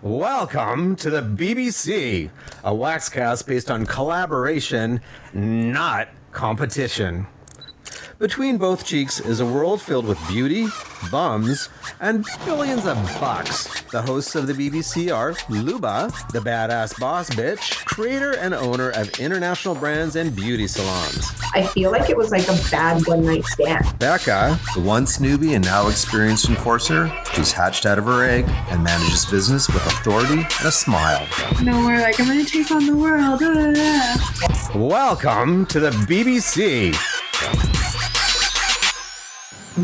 Welcome to the BBC, a WAXcast based on collaboration, not competition. Between both cheeks is a world filled with beauty, bums, and billions of bucks. The hosts of the BBC are Luba, the badass boss bitch, creator and owner of international brands and beauty salons. I feel like it was like a bad one-night stand. Becca, the once newbie and now experienced enforcer, who's hatched out of her egg and manages business with authority and a smile. No more like, I'm going to take on the world. Welcome to the BBC.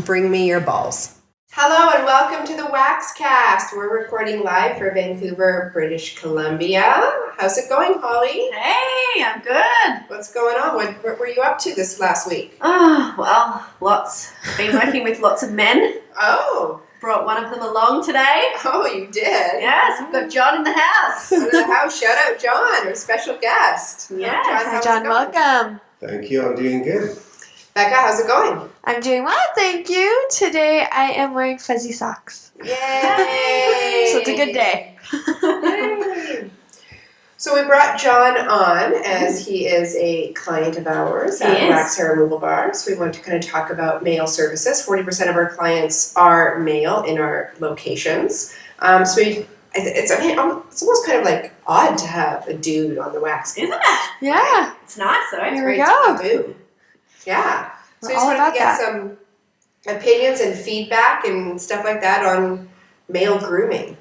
Bring me your balls. Hello and welcome to the WAXcast. We're recording live for Vancouver, British Columbia. How's it going, Holly? Hey, I'm good. What's going on? What were you up to this last week? Oh, well, lots. Been working with lots of men. Oh. Brought one of them along today. Oh, you did? Yes, we've got John in the house. In the house. Shout out John, our special guest. Yes. How's John, it going? welcome. Thank you. I'm doing good. Becca, how's it going? I'm doing well, thank you. Today I am wearing fuzzy socks. Yay! So it's a good day. Yay. So we brought John on as he is a client of ours at Wax Hair Removal Bar. So we want to kind of talk about male services. 40% of our clients are male in our locations. It's almost kind of like odd to have a dude on the wax. Isn't it? Yeah. It's nice though. Here Very we go. taboo. Yeah. So We're we just all wanted about to get some opinions and feedback and stuff like that on male grooming.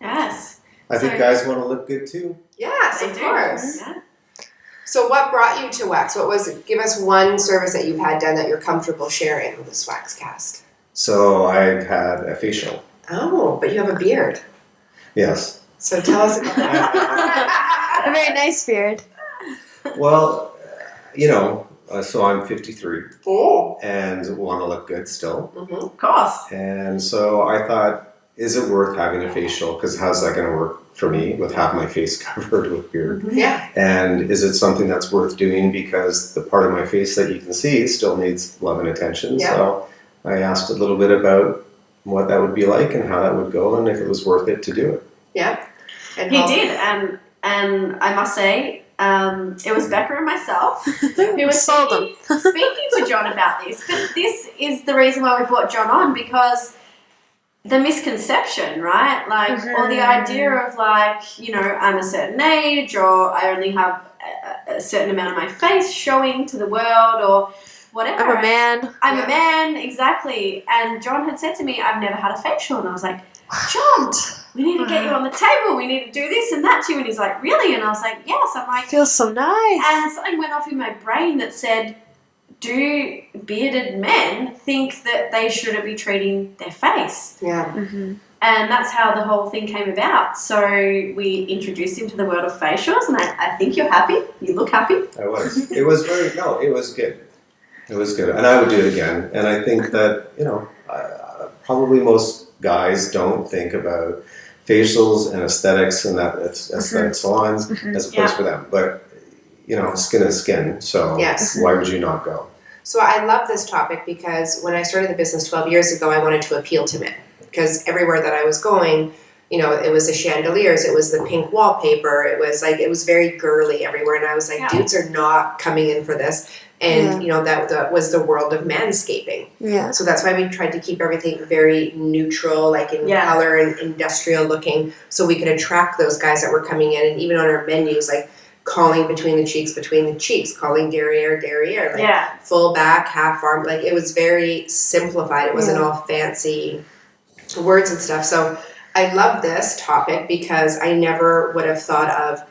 Yes. I think guys want to look good too. Yes, They of do. course. Yeah. So what brought you to wax? What was it? Give us one service that you've had done that you're comfortable sharing with this WAXcast. So I've had a facial. Oh, but you have a beard. Yes. So tell us about that. A very nice beard. Well, so I'm 53 Oh. and want to look good still. Mm-hmm. Of course. And so I thought, is it worth having a facial? Because how's that going to work for me with half my face covered with beard? Yeah. And is it something that's worth doing because the part of my face that you can see still needs love and attention? Yeah. So I asked a little bit about what that would be like and how that would go and if it was worth it to do it. Yeah. And He did, and I must say, it was Becca and myself who was Sold him. speaking to John about this. But this is the reason why we brought John on, because the misconception, right? Like, or the idea of like, I'm a certain age, or I only have a certain amount of my face showing to the world, or whatever. I'm a man. I'm a man, exactly. And John had said to me, I've never had a facial. And I was like, John, we need to get you on the table. We need to do this and that to you. And he's like, really? And I was like, yes. I'm like, Feels so nice. and something went off in my brain that said, do bearded men think that they shouldn't be treating their face? Yeah. Mm-hmm. And that's how the whole thing came about. So we introduced him to the world of facials, and I think you're happy. You look happy. I was. It was it was good. It was good. And I would do it again. And I think that, probably most guys don't think about facials and aesthetics and that aesthetic salons as a place for them. But, skin is skin. So Yes. why would you not go? So I love this topic because when I started the business 12 years ago, I wanted to appeal to men. Because everywhere that I was going, it was the chandeliers, it was the pink wallpaper, it was very girly everywhere. And I was like, dudes are not coming in for this. And, that was the world of manscaping. Yeah. So that's why we tried to keep everything very neutral, like in color and industrial looking, so we could attract those guys that were coming in. And even on our menus, like calling between the cheeks, calling derriere, like full back, half arm. Like it was very simplified. It wasn't all fancy words and stuff. So I love this topic because I never would have thought of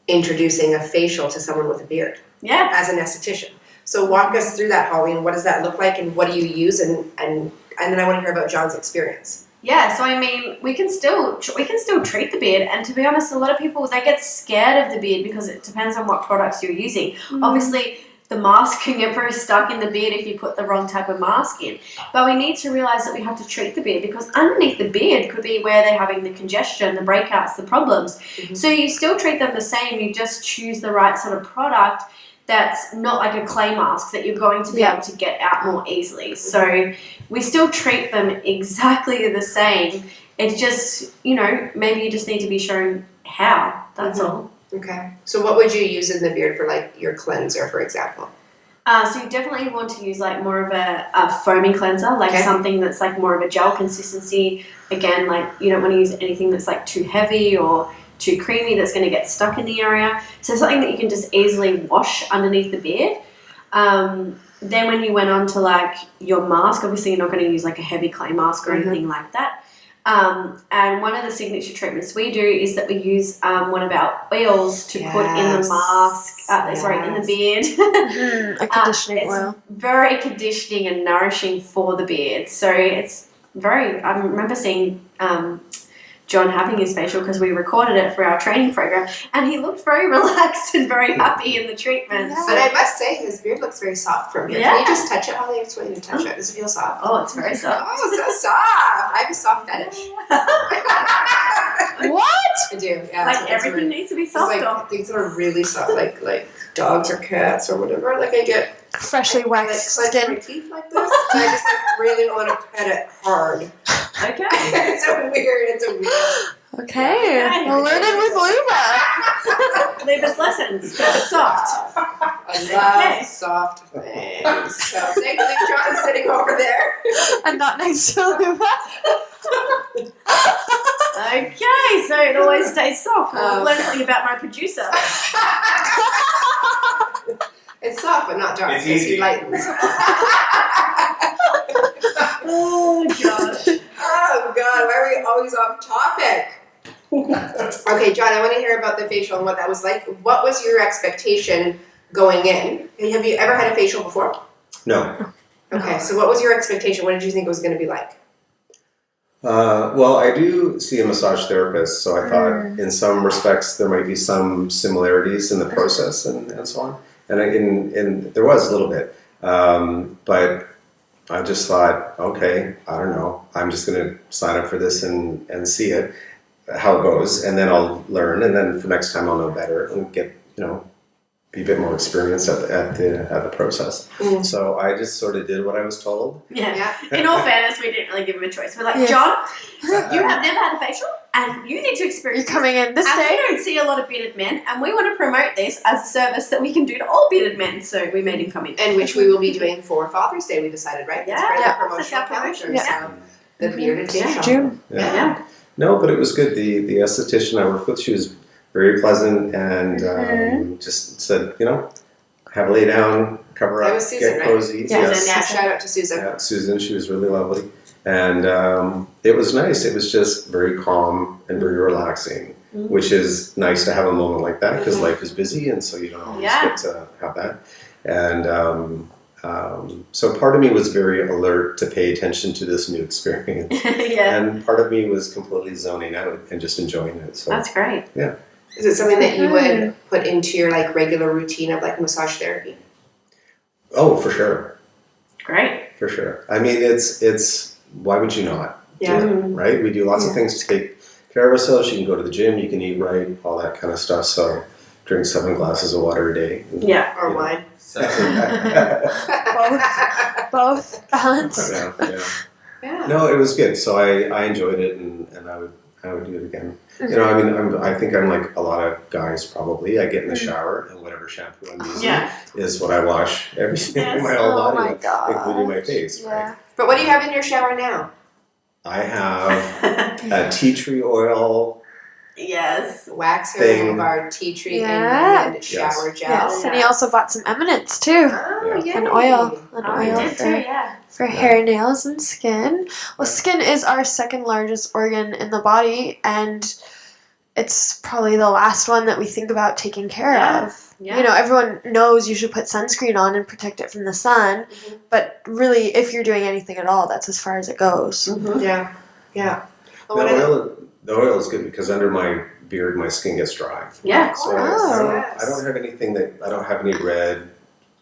introducing a facial to someone with a beard. Yeah. As an esthetician. So walk us through that, Holly, and what does that look like and what do you use and then I want to hear about John's experience. Yeah, so I mean, we can still treat the beard, and to be honest, a lot of people, they get scared of the beard because it depends on what products you're using. Obviously, the mask can get very stuck in the beard if you put the wrong type of mask in. But we need to realize that we have to treat the beard because underneath the beard could be where they're having the congestion, the breakouts, the problems. So you still treat them the same, you just choose the right sort of product that's not like a clay mask that you're going to be able to get out more easily. So we still treat them exactly the same. It's just, maybe you just need to be shown how. That's all. Okay. So what would you use in the beard for like your cleanser, for example? So you definitely want to use like more of a foaming cleanser, like something that's like more of a gel consistency. Again, like you don't want to use anything that's like too heavy or too creamy that's going to get stuck in the area. So something that you can just easily wash underneath the beard. Then when you went on to like your mask, obviously you're not going to use like a heavy clay mask or anything like that. And one of the signature treatments we do is that we use one of our oils to put in the mask, in the beard. A conditioning it's oil. Very conditioning and nourishing for the beard. So it's I remember seeing John having his facial because we recorded it for our training program, and he looked very relaxed and very happy in the treatment. Yeah. And I must say, his beard looks very soft from here. Can you just touch it, Holly? I just want you to touch it. Does it feel soft? Oh, it's very soft. Oh, so soft. I have a soft fetish. What? I do, yeah. Like everything needs to be soft. Like things that are really soft, like dogs or cats or whatever. Like I get Freshly waxed like, skin. my teeth like this. And I just like really want to pet it hard. Okay. It's a weird. Okay. We're learning with Luba. Luba's lessons. Keep it soft. I love soft things. So thankfully John's sitting over there. I'm not next to Luba. Okay, so it always stays soft. I've learned something about my producer. It's soft but not dark. It's easy. It lightens. Oh gosh. Oh God, why are we always off topic? Okay, John, I want to hear about the facial and what that was like. What was your expectation going in? Have you ever had a facial before? No. Okay, so what was your expectation? What did you think it was going to be like? Well, I do see a massage therapist, so I thought in some respects there might be some similarities in the process and so on. And there was a little bit. But I just thought, okay, I don't know. I'm just going to sign up for this and see it, how it goes, and then I'll learn, and then for next time I'll know better and get, be a bit more experienced at the process. So I just sort of did what I was told. Yeah. In all fairness, we didn't really give him a choice. We're like, John, you have never had a facial, and you need to experience. You're coming in this and day. we don't see a lot of bearded men, and we want to promote this as a service that we can do to all bearded men. So we made him come in. And which we will be doing for Father's Day, we decided, right? Yeah. That's Yeah. part of the promotional calendar. So the bearded facial. June. Yeah. No, but it was good. The esthetician I worked with, she was very pleasant and just said, have a lay down, cover up, That was Susan, get right? cozy. Susan, Yes. yeah, shout out to Susan. Yeah, Susan, she was really lovely. And it was nice. It was just very calm and very relaxing, which is nice to have a moment like that because life is busy and so you don't always get to have that. And so part of me was very alert to pay attention to this new experience. And part of me was completely zoning out and just enjoying it. So That's great. Yeah. Is it something that you would put into your regular routine of massage therapy? Oh, for sure. Great. For sure. I mean, it's why would you not? Yeah. Do it, right? We do lots of things to take care of ourselves. You can go to the gym, you can eat right, all that kind of stuff. So drink 7 glasses of water a day. Yeah. Or wine. Both balance. Yeah. No, it was good. So I enjoyed it, and I would do it again. I think I'm like a lot of guys probably. I get in the shower and whatever shampoo I'm using is what I wash everything in my whole body, my God. including my face. Right? But what do you have in your shower now? I have a tea tree oil. Yes. Wax Thing. of our tea tree Yeah. and shower gel. Yes, and he also bought some eminence too. Oh, yeah. An oil. I did too, For hair, nails, and skin. Well, skin is our second largest organ in the body, and it's probably the last one that we think about taking care of. Yeah. Everyone knows you should put sunscreen on and protect it from the sun, but really, if you're doing anything at all, that's as far as it goes. Yeah. Yeah. The oil is good because under my beard, my skin gets dry. Yeah. So I don't have anything I don't have any red.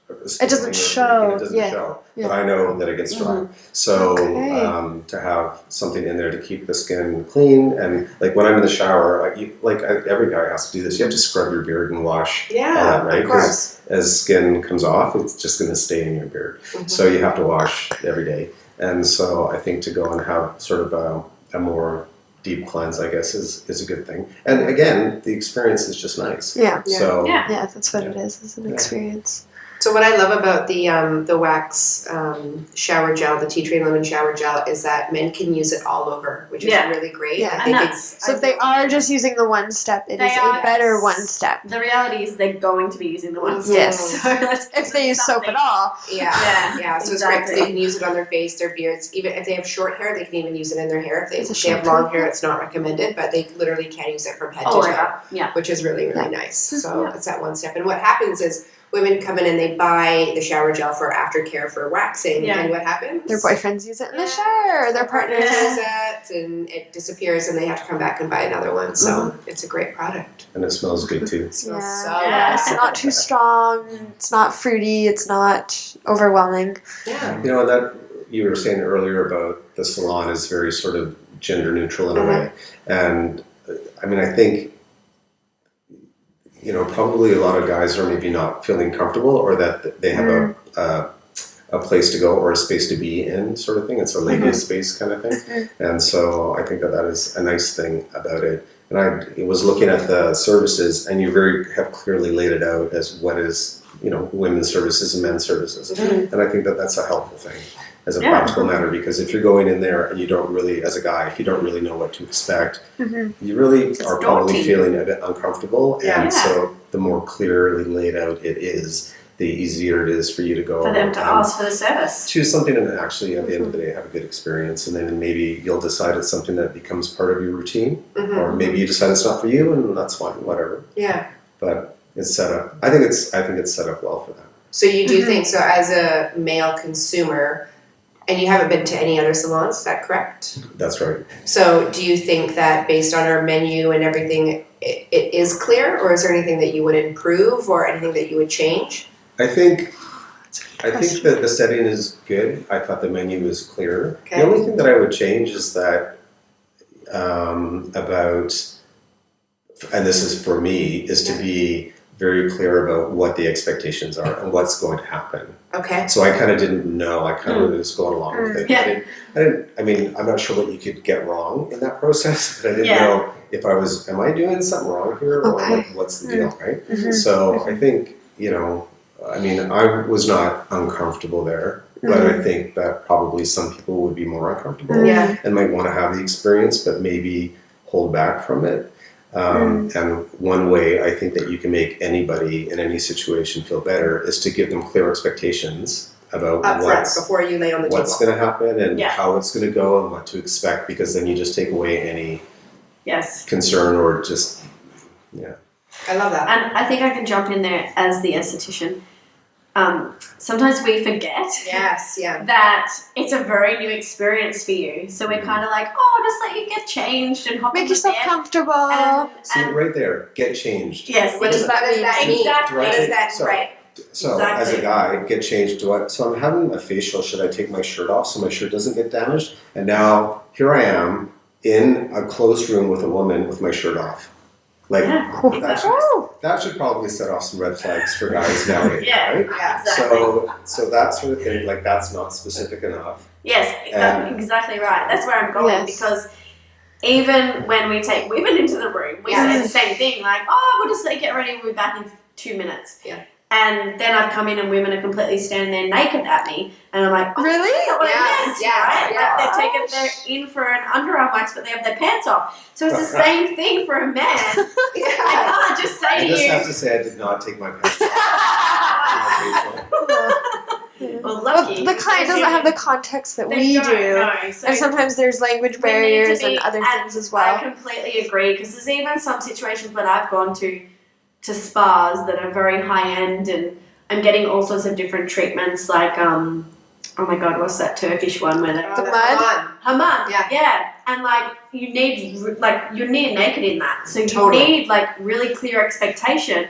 It doesn't show. It doesn't show. But I know that it gets dry. So to have something in there to keep the skin clean, and when I'm in the shower, every guy has to do this. You have to scrub your beard and wash all that, right? Of course. As skin comes off, it's just going to stay in your beard. So you have to wash every day. And so I think to go and have sort of a more deep cleanse, I guess, is a good thing. And again, the experience is just nice. Yeah. So Yeah. Yeah, that's what it is. It's an experience. So what I love about the wax shower gel, the tea tree lemon shower gel, is that men can use it all over, which is really great. Yeah. I And think it's So if they are just using the one step, it is a better one step. The reality is they're going to be using the one step. Yes. So let's If they use soap at all. yeah. So it's great because Exactly. they can use it on their face, their beards. Even if they have short hair, they can even use it in their hair. If It's a they have shampoo. long hair, it's not recommended, but they literally can use it from head Oh, to toe, yeah. which is really, really nice. So Yeah. it's that one step. And what happens is women come in and they buy the shower gel for aftercare for waxing. Yeah. And what happens? Their boyfriends use it in the shower. Their partners. use it, and it disappears, and they have to come back and buy another one. So it's a great product. and it smells good too. It smells Yeah. so Yeah. It's not too strong. It's not fruity. It's not overwhelming. Yeah. You know, that you were saying earlier about the salon is very sort of gender neutral in a way. And I mean, I think, you know, probably a lot of guys are maybe not feeling comfortable, or that they have a place to go or a space to be in, sort of thing. It's a ladies' space kind of thing. And so I think that is a nice thing about it. And I was looking at the services, and you have clearly laid it out as what is, you know, women's services and men's services. And I think that that's a helpful thing as a practical matter, because if you're going in there and you don't really, as a guy, if you don't really know what to expect, you really are probably daunting. feeling a bit uncomfortable. Yeah. And so the more clearly laid out it is, the easier it is for you to go For them to and ask for the service. choose something and actually at the end of the day have a good experience. And then maybe you'll decide it's something that becomes part of your routine, or maybe you decide it's not for you, and that's fine, whatever. Yeah. But it's set up. I think it's set up well for that. So you do think so as a male consumer, and you haven't been to any other salons, is that correct? That's right. So do you think that based on our menu and everything, it is clear, or is there anything that you would improve or anything that you would change? I think that the setting is good. I thought the menu was clear. Okay. The only thing that I would change is that about, and this is for me, is to be very clear about what the expectations are and what's going to happen. Okay. So I kind of didn't know. I kind of was going along with it. Yeah. I mean, I'm not sure what you could get wrong in that process, but I didn't Yeah. know if am I doing something wrong here, or what's the deal, right? So I think, you know, I mean, I was not uncomfortable there, but I think that probably some people would be more uncomfortable Yeah. and might want to have the experience, but maybe hold back from it. And one way I think that you can make anybody in any situation feel better is to give them clear expectations about Up front, before you lay on the what's table. going to happen and Yeah. how it's going to go and what to expect, because then you just take away any Yes. concern or just, I love that. And I think I can jump in there as the esthetician. Sometimes we forget Yes, yeah. that it's a very new experience for you. So we're kind of like, oh, just let you get changed and hop Make on the yourself bed. comfortable. see right there, get changed. Yes. What does that mean? Exactly. What does that So- right? So as a Exactly. guy, get changed. So I'm having a facial. Should I take my shirt off so my shirt doesn't get damaged? And now here I am in a closed room with a woman with my shirt off. Like Yeah, that should probably set off some red flags for guys nowadays, Yeah. right? Yeah. Exactly. So that sort of thing, like that's not specific enough. Yes, that's exactly right. That's where I'm going, Yes. because even when we take women into the room, we say the same thing, like, oh, we'll just get ready, we'll be back in 2 minutes. Yeah. And then I've come in and women are completely standing there naked at me, and I'm like, oh, Really? that's not what Yes, I meant, yes, right? yes. Like they're in for an underarm wax, but they have their pants off. So it's the same thing for a man. I can't just say I to just you, have to say I did not take my pants off. well, lucky. The client doesn't have the context that They we don't do. know. So And sometimes there's language we need barriers to be- and other things as I well. completely agree, because there's even some situations when I've gone to spas that are very high end, and I'm getting all sorts of different treatments, like oh my god, what's that Turkish one where they The mud? hamam, Yeah. and like you're near naked in that, so you Totally. need like really clear expectation.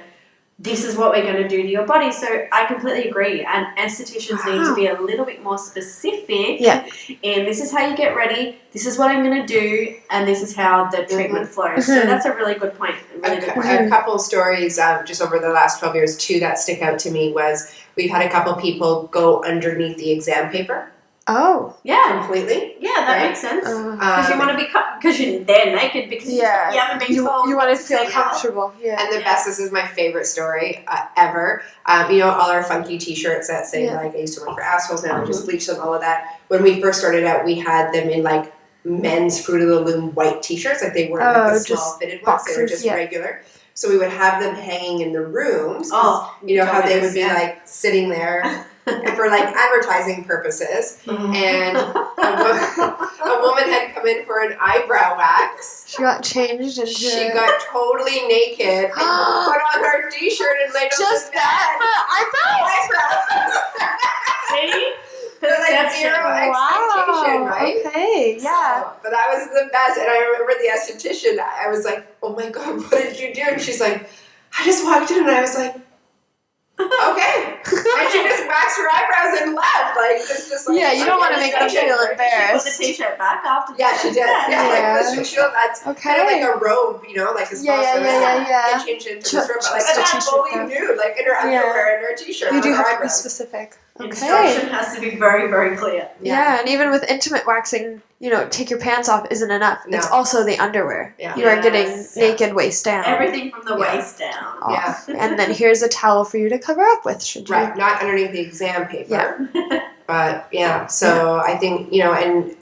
This is what we're going to do to your body. So I completely agree, and estheticians need to be a little bit more specific. Yeah. And this is how you get ready. This is what I'm going to do, and this is how the treatment flows. So that's a really good point. A really good point. A couple stories just over the last 12 years, two that stick out to me was we've had a couple people go underneath the exam paper Oh. Yeah. completely. Yeah, that Right. makes sense. Uh, Because you want to be because they're naked because you haven't been you told. want to feel take it off. comfortable. Yeah. And the best, this is my favorite story ever. You know, all our funky t-shirts that say, like, I used to work for assholes, now I just bleach them, all of that. When we first started out, we had them in, like, men's Fruit of the Loom white t-shirts. Like, they weren't like the small fitted ones. They were just regular. So we would have them hanging in the rooms. You know how they would be, like, sitting there for, like, advertising purposes. And a woman had come in for an eyebrow wax. She got changed into... She got totally naked and put on her t-shirt and laid on just the bed. that, See? So, like, zero expectation, right? Okay, yeah. So, but that was the best. And I remember the esthetician, I was like, oh my God, what did you do? And she's like, I just walked in and I was like, okay. And she just waxed her eyebrows and left. Like, it's just like, yeah, you don't want to make them feel She put the embarrassed. t-shirt back after. yeah, she did. Yeah, like, she that's kind of like a robe, you know, like a small yeah. Get changed into this robe, but like Just a not t-shirt fully though. nude, like in her underwear and her t-shirt. You do and her have to be eyebrows. specific. Instruction has to be very, very clear. Yeah, and even with intimate waxing, you know, take your pants off isn't enough. No. It's also the underwear. Yeah. You are getting Yes. naked waist down. Everything from the waist down. Off. And then here's a towel for you to cover up with, should you? Right, not underneath the exam paper. Yeah. But yeah, so I think, you know, and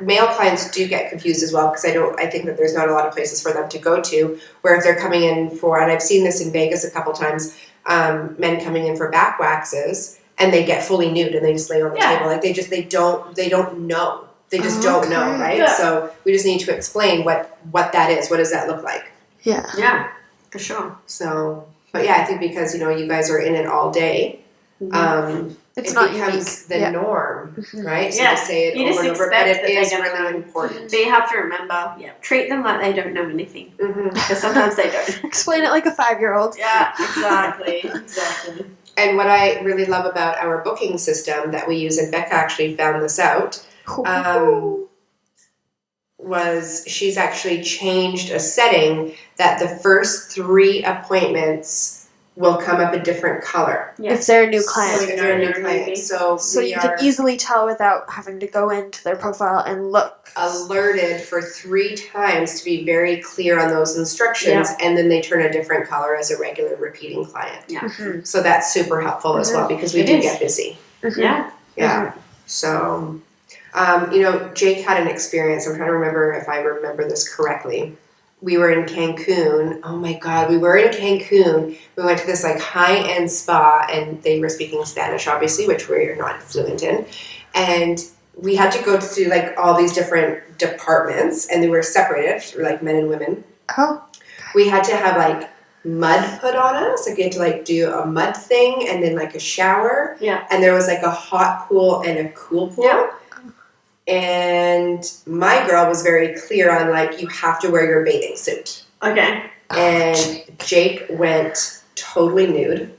male clients do get confused as well because I think that there's not a lot of places for them to go to where if they're coming in for, and I've seen this in Vegas a couple times, men coming in for back waxes and they get fully nude and they just lay on the table. Like they don't know. They just don't know, right? Yeah. So we just need to explain what that is. What does that look like? Yeah. Yeah, for sure. So, but yeah, I think because, you know, you guys are in it all day, It's it not becomes unique. the norm, right? So Yeah. to say it You over just and over, but expect it that is they're gonna really know. important. But you have to remember, treat them like they don't know anything. Because sometimes they don't. Explain it like a 5-year-old. Yeah, exactly. And what I really love about our booking system that we use, and Becca actually found this out, was she's actually changed a setting that the first 3 appointments will come up a different color. If they're a new So client. if they're a new client. So we you are can easily tell without having to go into their profile and look. alerted for 3 times to be very clear on those instructions, and then they turn a different color as a regular repeating client. Yeah. So that's super helpful as well because we do get busy. Yeah. Yeah. So, you know, Jake had an experience. I'm trying to remember if I remember this correctly. We were in Cancun. Oh my God, we were in Cancun. We went to this like high-end spa and they were speaking Spanish, obviously, which we're not fluent in. And we had to go through like all these different departments and they were separated for like men and women. Oh. We had to have like mud put on us. Like you had to like do a mud thing and then like a shower. Yeah. And there was like a hot pool and a cool pool. Yeah. And my girl was very clear on like you have to wear your bathing suit. Okay. And Jake went totally nude.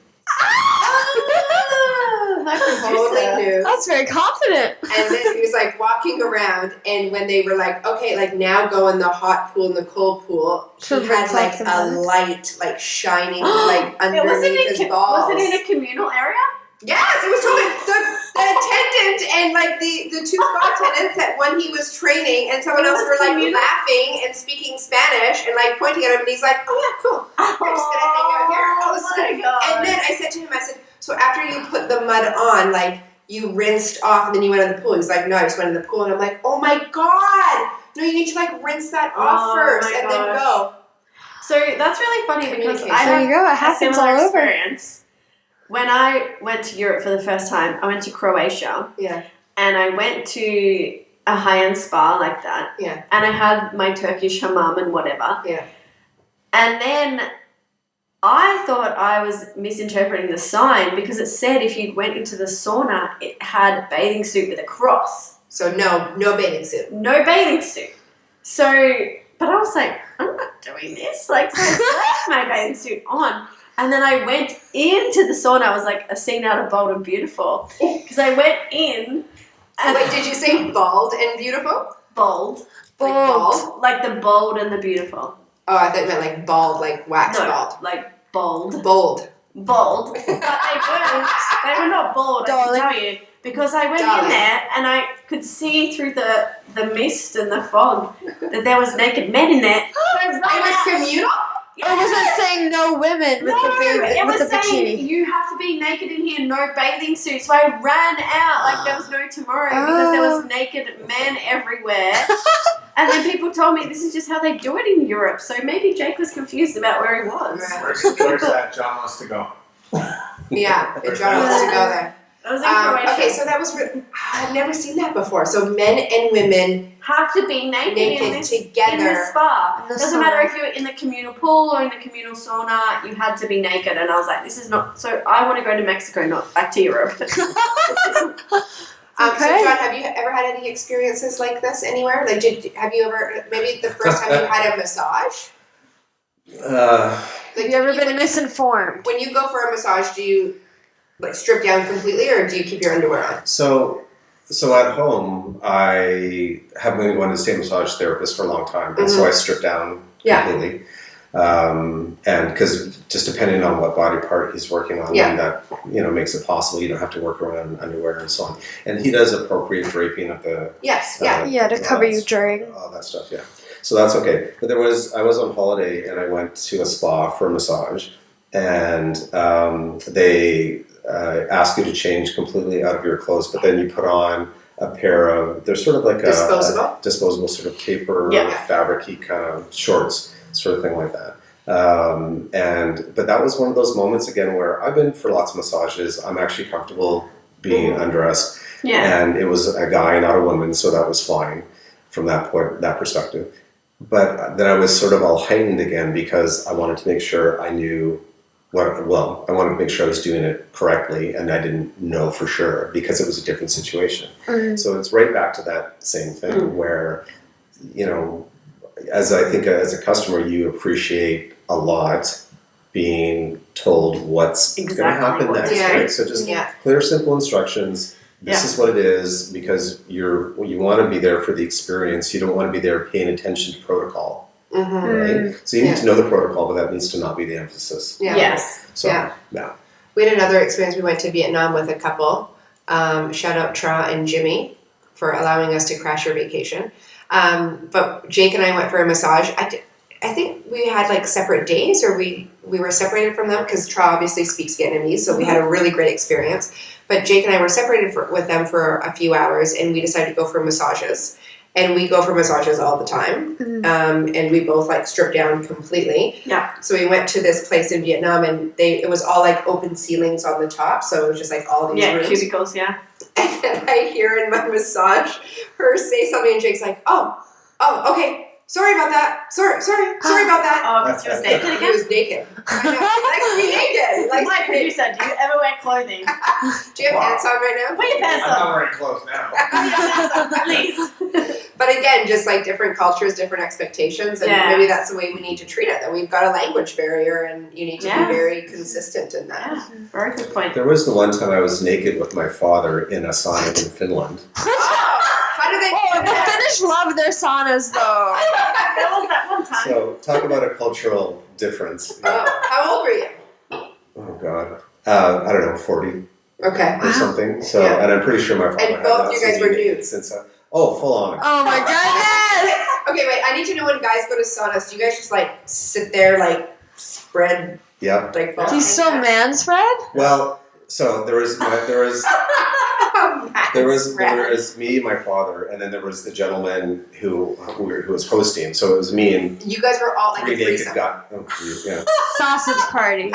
Totally nude. That's very confident. And then he was like walking around, and when they were like, okay, like now go in the hot pool and the cold pool, he had like a light like shining like underneath his balls. Was it in a communal area? Yes, it was totally the attendant and like the 2 spa attendants that when he was training and someone else were like laughing and speaking Spanish and like pointing at him and he's like, oh yeah, cool. We're just gonna hang out here. Oh, this is good. And then I said to him, so after you put the mud on, like you rinsed off and then you went in the pool. He's like, no, I just went in the pool. And I'm like, oh my God. No, you need to like rinse that off first and then go. So that's really funny because I There you go. It had a happens similar all over. experience. When I went to Europe for the first time, I went to Croatia. Yeah. And I went to a high-end spa like that. Yeah. And I had my Turkish hammam and whatever. Yeah. And then I thought I was misinterpreting the sign because it said if you went into the sauna, it had bathing suit with a cross. So no bathing suit. No bathing suit. So, but I was like, I'm not doing this. Like, so I left my bathing suit on. And then I went into the sauna. I was like a scene out of Bold and Beautiful. Because I went in. And Wait, did you say bald and beautiful? bold? Like bald? Like the bold and the beautiful. Oh, I thought you meant like bald, like wax bald. Like bold. Bold. Bold. But they weren't. They were not bold, I can Darling. tell you. because I went Darling. in there and I could see through the mist and the fog that there was naked men in there. So I ran It was out. communal? Or was it saying no women with the baby, it with was the saying bikini? you have to be naked in here, no bathing suits. So I ran out like there was no tomorrow because there was naked men everywhere. And then people told me this is just how they do it in Europe. So maybe Jake was confused about where he was. Where's that? John wants to go. Yeah, John wants to go there. It was in Croatia. Okay, so that was. I've never seen that before. So men and women. Have to be naked in this together. in the spa. In the Doesn't sauna. matter if you're in the communal pool or in the communal sauna. You had to be naked, and I was like, "This is not." So I want to go to Mexico, not back to Europe. So John, have you ever had any experiences like this anywhere? Like, have you ever? Maybe the first time you had a massage. Have you ever been misinformed? When you go for a massage, do you like strip down completely, or do you keep your underwear on? So at home, I have been going to the same massage therapist for a long time, and so I strip down completely. And because just depending on what body part he's working on, then that makes it possible. You don't have to work around underwear and so on. And he does appropriate draping of the To cover you during. all that stuff. Yeah, so that's okay. But I was on holiday and I went to a spa for a massage, and they ask you to change completely out of your clothes, but then you put on a pair of, they're sort of like a disposable sort of paper fabric-y kind of shorts, sort of thing like that. But that was one of those moments again where I've been for lots of massages. I'm actually comfortable being undressed, and it was a guy, not a woman, so that was fine from that perspective. But then I was sort of all heightened again because I wanted to make sure I knew. I wanted to make sure I was doing it correctly, and I didn't know for sure because it was a different situation. So it's right back to that same thing where, as I think as a customer, you appreciate a lot being told what's going to happen next. Right? So just clear, simple instructions. This is what it is, because you want to be there for the experience. You don't want to be there paying attention to protocol. Right? So you need to know the protocol, but that needs to not be the emphasis. Yes. So, We had another experience. We went to Vietnam with a couple. Shout out Tra and Jimmy for allowing us to crash our vacation. But Jake and I went for a massage. I think we had like separate days, or we were separated from them because Tra obviously speaks Vietnamese, so we had a really great experience. But Jake and I were separated with them for a few hours, and we decided to go for massages. And we go for massages all the time. And we both like stripped down completely. Yeah. So we went to this place in Vietnam, and it was all like open ceilings on the top. So it was just like all these rooms. Cubicles, And then I hear in my massage her say something, and Jake's like, oh, okay. Sorry about that. Sorry about that. Oh, because he was naked again? He was naked. I know. He likes to be naked. He likes My to be producer, do you ever wear clothing? Do you have pants on right now? Put your pants I'm on. not wearing clothes now. Put your pants on, please. But again, just like different cultures, different expectations, and maybe that's the way we need to treat it. That we've got a language barrier, and you need to be very consistent in that. Yeah, very good point. there was the one time I was naked with my father in a sauna in Finland. How do they? The Finnish love their saunas, though. There was that one time. So talk about a cultural difference. How old were you? Oh God, I don't know, 40 Okay. or something. So, and I'm pretty sure my father. And had both not you guys seen were me nude? since. Full on. Oh my goodness! Okay, wait. I need to know when guys go to saunas. Do you guys just like sit there, like spread, Yep. like? Do you still manspread? Well, so there was me, my father, and then there was the gentleman who was hosting. So it was me and You guys were all like three a naked threesome. guys. Sausage party.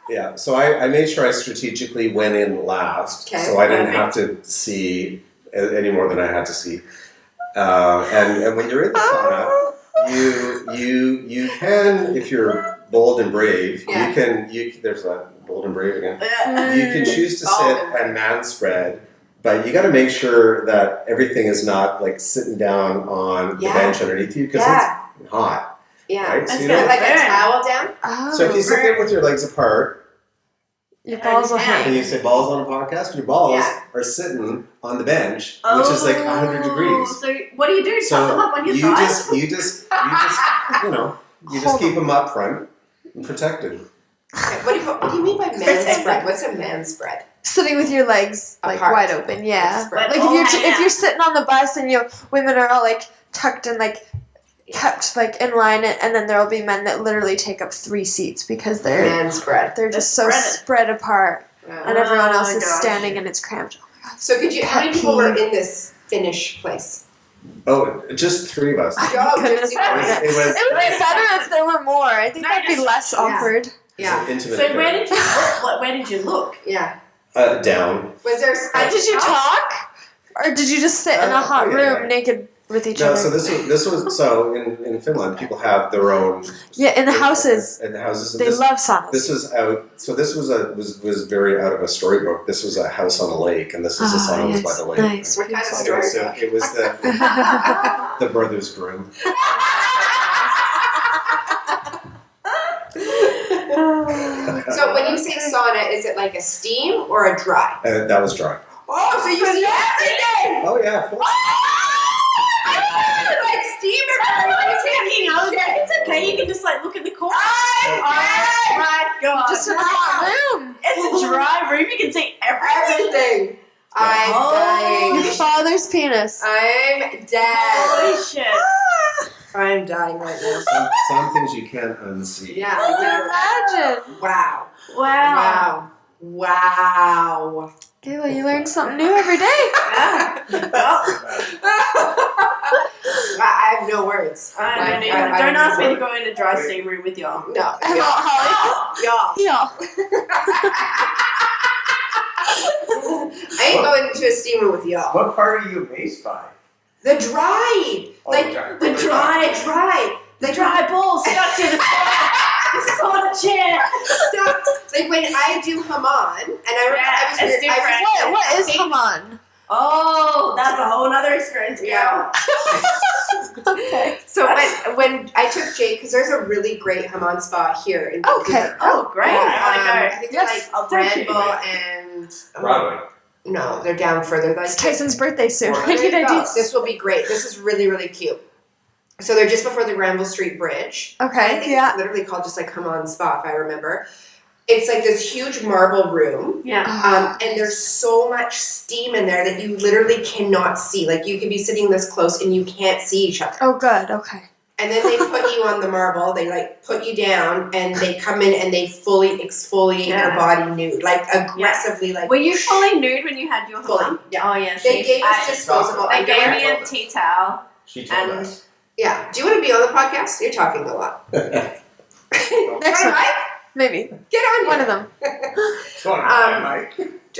Yeah, so I made sure I strategically went in last, so I didn't have to see any more than I had to see. And when you're in the sauna, you can, if you're bold and brave, there's a bold and brave again. You can choose to sit and manspread, but you got to make sure that everything is not like sitting down on the bench underneath you, because it's hot. Yeah, right? So it's you got don't- like a towel down. Oh, So if you sit there with your legs apart, your balls will and hang. you say balls on a podcast, your balls are sitting on the bench, which is like 100 degrees. So what do you do? Tuck them up on your you thighs? just keep them up front and protected. Okay, what do you mean by man spread? What's a man spread? Sitting with your legs like Apart. wide open, yeah. Like Like if you're sitting on the bus and women are all like tucked and like kept like in line, and then there'll be men that literally take up 3 seats because they're Man spread. they're just so spread apart, and everyone else is standing and it's cramped. Oh my god! So how many people were in this Finnish place? Oh, just 3 of us. Goodness, It was it would be better if there were more. I think that'd be less awkward. Yeah. intimate. So where affair. did you look? Where did you look? Yeah. Down. Was there? Did you talk, or did you just sit in a hot room naked with each No, other? so this was so in Finland people have their own. Yeah, in the houses. In the houses. They love saunas. This was out. So this was very out of a storybook. This was a house on a lake, and this is a sauna was by the lake. Nice. What kind of It story? was, it was the brother's groom. So when you say sauna, is it like a steam or a dry? That was dry. Oh, so you see everything! Oh yeah. Full- Like steam or I was like, it's okay. You can just like look at the corner. Oh my god! Just in a hot room. It's a dry room. You can see everything. everything. I'm Your dying. father's penis. I'm dead. Holy shit! I'm dying right now. some things you can't unsee. Yeah. Imagine. Wow. Wow. Wow. Wow. Okay, well, you learn something new every day. I have no words. I don't even. I Don't ask me know. to go in a dry steam room with y'all. No. Hello, Holly. Y'all. Yeah. I ain't going into a steamer with y'all. What part are you amazed by? The dry. Oh, Like, okay. the dry. The dry balls stuck to the sauna chair. Stuff. Like when I do Haman, and I remember Yeah, I was it's weird. I was What is pink. Haman? Oh, that's a whole other experience, girl. Yeah. Okay. So when I took Jake, because there's a really great Haman spa here in Okay. Vancouver. Oh, great. I I want to go. think Yes, they're I'll like take you. Granville and Broadway. no, they're down further. Like It's Tyson's birthday soon. There I need you go. ideas. This will be great. This is really, really cute. So they're just before the Granville Street Bridge. I Okay, think yeah. it's literally called just like Haman Spa, if I remember. It's like this huge marble room. Yeah. And there's so much steam in there that you literally cannot see. Like you can be sitting this close and you can't see each other. Oh, good. Okay. And then they put you on the marble. They like put you down and they come in and they fully exfoliate your body nude, like aggressively. Like Were you fully nude when you had your Fully, Haman? yeah. Oh yeah. they see, gave us I- disposable They gave underwear. me a tea towel. She told And- us. Yeah. Do you want to be on the podcast? You're talking a lot. Next Right, one. Mike? Maybe. Get on One here. of them. So, Mike.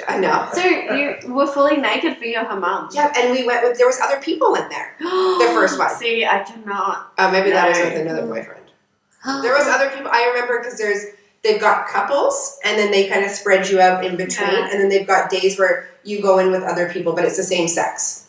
I know. So you were fully naked for your Haman. Yeah, and we went with, there was other people in there. The first one. See, I cannot. Maybe that was No. with another boyfriend. There was other people. I remember because they've got couples, and then they kind of spread you out in between, Yeah. and then they've got days where you go in with other people, but it's the same sex.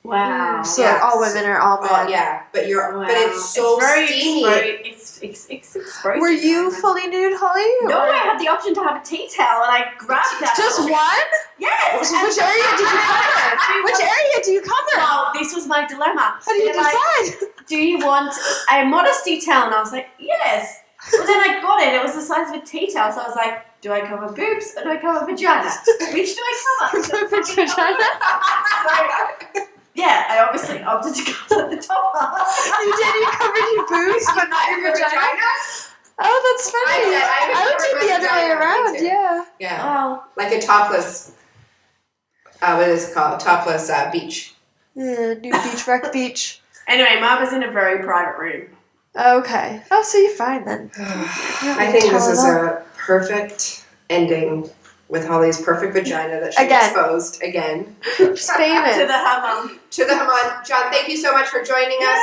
Wow. So Yeah. all women are all men. Oh yeah, but Wow. but it's so very steamy. It's exposing. Were you fully nude, Holly? No, Or- I had the option to have a tea towel, and I grabbed that. Just one? Yes. So which area did you cover? Which area do you cover? Well, this was my dilemma. How do you They're like, decide? do you want a modesty towel? And I was like, yes. But then I got it. It was the size of a tea towel. So I was like, do I cover boobs or do I cover vagina? Which do I cover? Vagina? So, yeah, I obviously opted to cover the top half. You did. You covered your boobs, but not your vagina. Oh, that's funny. I would do the other way around. Yeah. Yeah, Oh, like a topless. What is it called? Topless beach. Yeah, nude beach, wreck beach. anyway, mine was in a very private room. Okay. Oh, so you're fine then. I think this is a perfect ending with Holly's perfect vagina that she Again. exposed again. She's famous. To the hammam. To the Haman. John, thank you so much for joining us.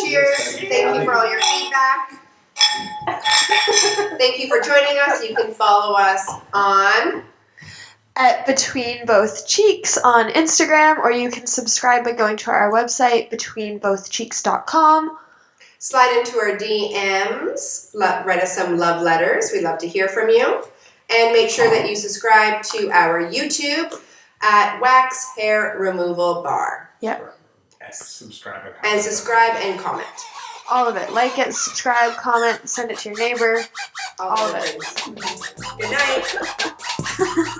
Cheers. Thank you for all your feedback. Thank you for joining us. You can follow us on At Between Both Cheeks on Instagram, or you can subscribe by going to our website, betweenbothcheeks.com. slide into our DMs, write us some love letters. We'd love to hear from you. And make sure that you subscribe to our YouTube at Wax Hair Removal Bar. Yep. Yes, subscribe. And subscribe and comment. All of it. Like it, subscribe, comment, send it to your neighbor. all of the it. things. Good night.